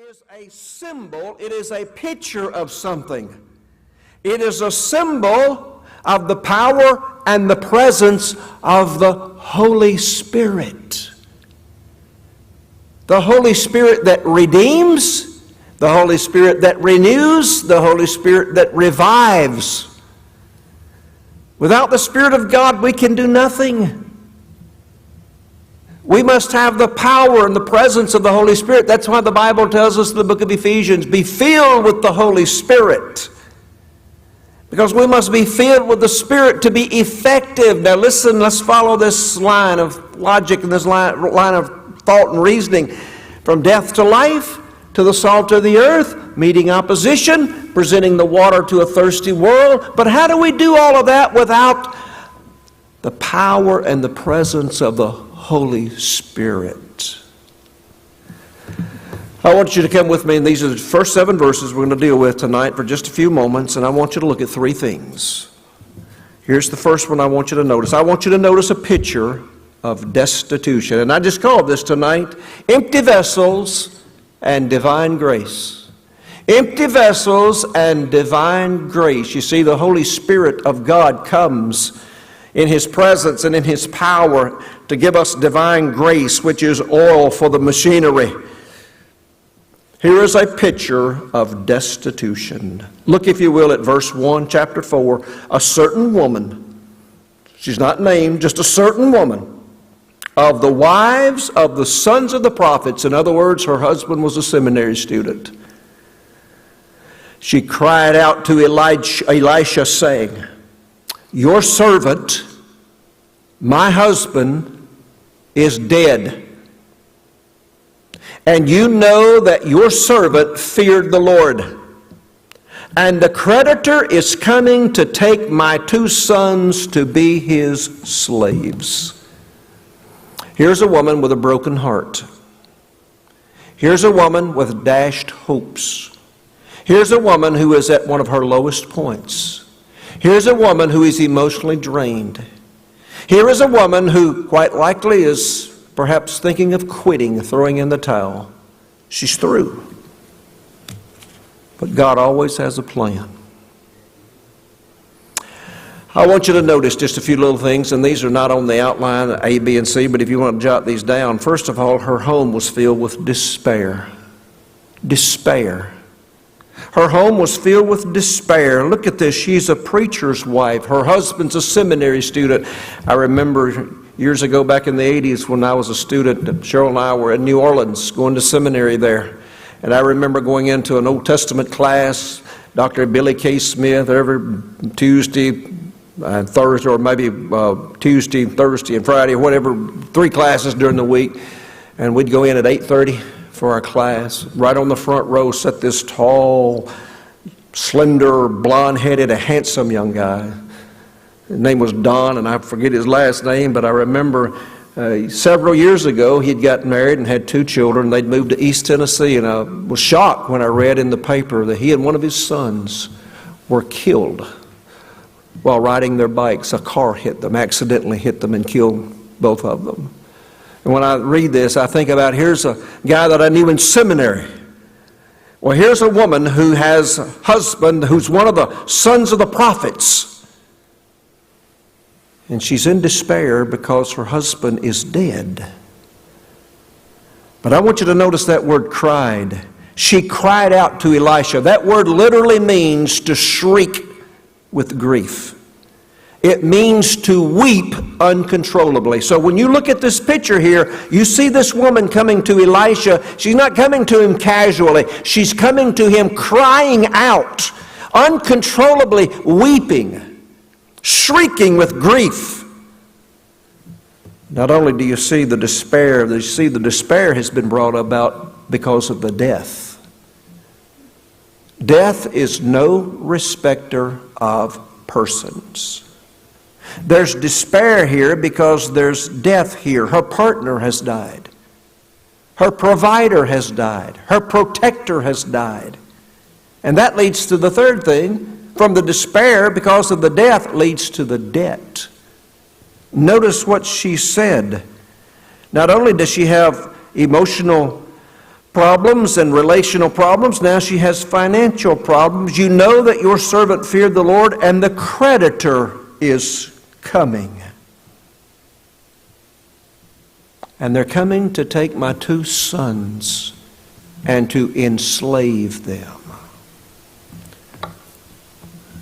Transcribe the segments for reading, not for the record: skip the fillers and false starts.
is a symbol, it is a picture of something. It is a symbol of the power and the presence of the Holy Spirit. The Holy Spirit that redeems, the Holy Spirit that renews, the Holy Spirit that revives. Without the Spirit of God, we can do nothing. We must have the power and the presence of the Holy Spirit. That's why the Bible tells us in the book of Ephesians, be filled with the Holy Spirit. Because we must be filled with the Spirit to be effective. Now listen, let's follow this line of logic and this line of thought and reasoning. From death to life, to the salt of the earth, meeting opposition, presenting the water to a thirsty world. But how do we do all of that without the power and the presence of the Holy Spirit? I want you to come with me, and these are the first 7 verses we're going to deal with tonight for just a few moments, and I want you to look at 3 things. Here's the first one I want you to notice. I want you to notice a picture of destitution, and I just called this tonight, empty vessels and divine grace. Empty vessels and divine grace. You see, the Holy Spirit of God comes in His presence and in His power to give us divine grace, which is oil for the machinery. Here is a picture of destitution. Look, if you will, at verse 1, chapter 4. A certain woman, she's not named, just a certain woman, of the wives of the sons of the prophets. In other words, her husband was a seminary student. She cried out to Elisha, saying, your servant, my husband, is dead. And you know that your servant feared the Lord. And the creditor is coming to take my 2 sons to be his slaves. Here's a woman with a broken heart. Here's a woman with dashed hopes. Here's a woman who is at one of her lowest points. Here's a woman who is emotionally drained. Here is a woman who quite likely is perhaps thinking of quitting, throwing in the towel. She's through. But God always has a plan. I want you to notice just a few little things, and these are not on the outline, A, B, and C, but if you want to jot these down. First of all, her home was filled with despair. Despair. Her home was filled with despair. Look at this. She's a preacher's wife. Her husband's a seminary student. I remember years ago back in the 80s when I was a student, Cheryl and I were in New Orleans going to seminary there. And I remember going into an Old Testament class, Dr. Billy K. Smith, every Tuesday and Thursday, or maybe Tuesday, Thursday, and Friday, or whatever, 3 classes during the week. And we'd go in at 8:30. For our class. Right on the front row sat this tall, slender, blonde-headed, a handsome young guy. His name was Don, and I forget his last name, but I remember several years ago he'd gotten married and had 2 children. They'd moved to East Tennessee, and I was shocked when I read in the paper that he and one of his sons were killed while riding their bikes. A car hit them, accidentally hit them, and killed both of them. And when I read this, I think about, here's a guy that I knew in seminary. Well, here's a woman who has a husband who's one of the sons of the prophets. And she's in despair because her husband is dead. But I want you to notice that word cried. She cried out to Elisha. That word literally means to shriek with grief. It means to weep uncontrollably. So when you look at this picture here, you see this woman coming to Elisha. She's not coming to him casually. She's coming to him crying out, uncontrollably weeping, shrieking with grief. Not only do you see the despair, you see the despair has been brought about because of the death. Death is no respecter of persons. There's despair here because there's death here. Her partner has died. Her provider has died. Her protector has died. And that leads to the third thing. From the despair, because of the death, leads to the debt. Notice what she said. Not only does she have emotional problems and relational problems. Now she has financial problems. You know that your servant feared the Lord, and the creditor is coming. And they're coming to take my 2 sons and to enslave them.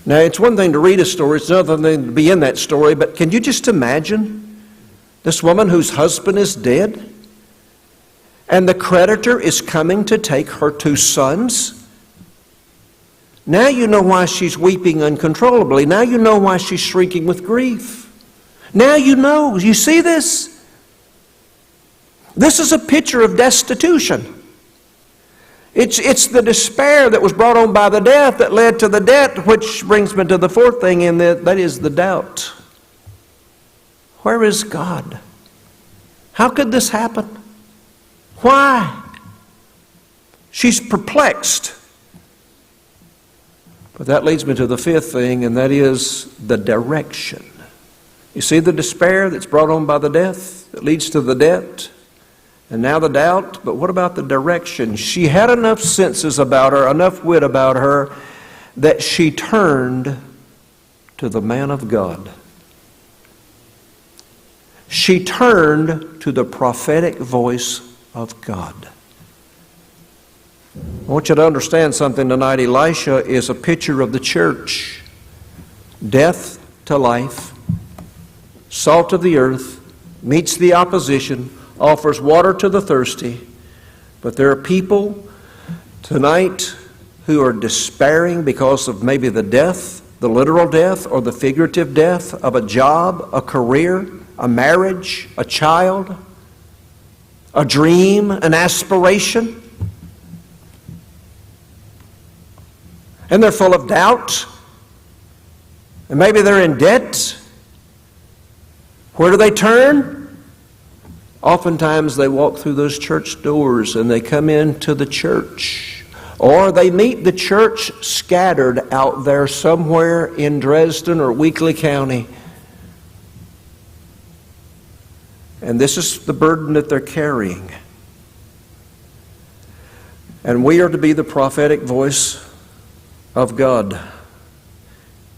Now, it's one thing to read a story, it's another thing to be in that story, but can you just imagine this woman whose husband is dead? And the creditor is coming to take her 2 sons? Now you know why she's weeping uncontrollably. Now you know why she's shrieking with grief. Now you know. You see this? This is a picture of destitution. It's the despair that was brought on by the death that led to the debt, which brings me to the 4th thing, and that is the doubt. Where is God? How could this happen? Why? She's perplexed. But that leads me to the 5th thing, and that is the direction. You see the despair that's brought on by the death that leads to the debt? And now the doubt, but what about the direction? She had enough senses about her, enough wit about her, that she turned to the man of God. She turned to the prophetic voice of God. I want you to understand something tonight. Elisha is a picture of the church. Death to life, salt of the earth, meets the opposition, offers water to the thirsty. But there are people tonight who are despairing because of maybe the death, the literal death or the figurative death of a job, a career, a marriage, a child, a dream, an aspiration. And they're full of doubt. And maybe they're in debt. Where do they turn? Oftentimes they walk through those church doors and they come into the church. Or they meet the church scattered out there somewhere in Dresden or Weakley County. And this is the burden that they're carrying. And we are to be the prophetic voice of God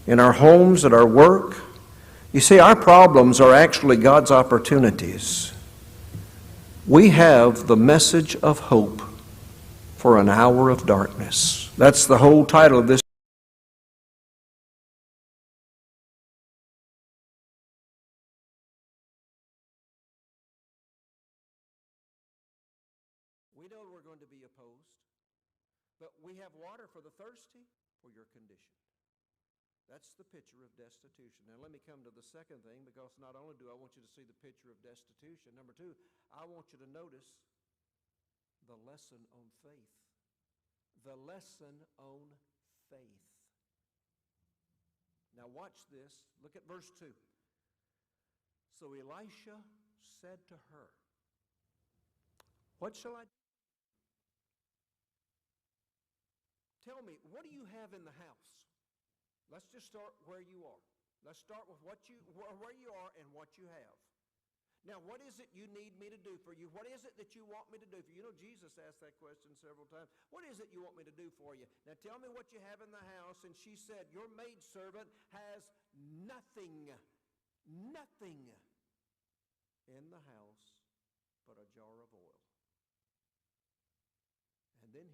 in our homes, at our work. You see, our problems are actually God's opportunities. We have the message of hope for an hour of darkness. That's the whole title of this. We know we're going to be opposed, but we have water for the thirsty, for your condition. That's the picture of destitution. Now let me come to the second thing, because not only do I want you to see the picture of destitution, number 2, I want you to notice the lesson on faith. The lesson on faith. Now watch this. Look at verse 2. So Elisha said to her, "What shall I do? Tell me, what do you have in the house?" Let's just start where you are. Let's start with where you are and what you have. Now, what is it you need me to do for you? What is it that you want me to do for you? You know, Jesus asked that question several times. What is it you want me to do for you? Now, tell me what you have in the house. And she said, your maidservant has nothing in the house but a jar of oil.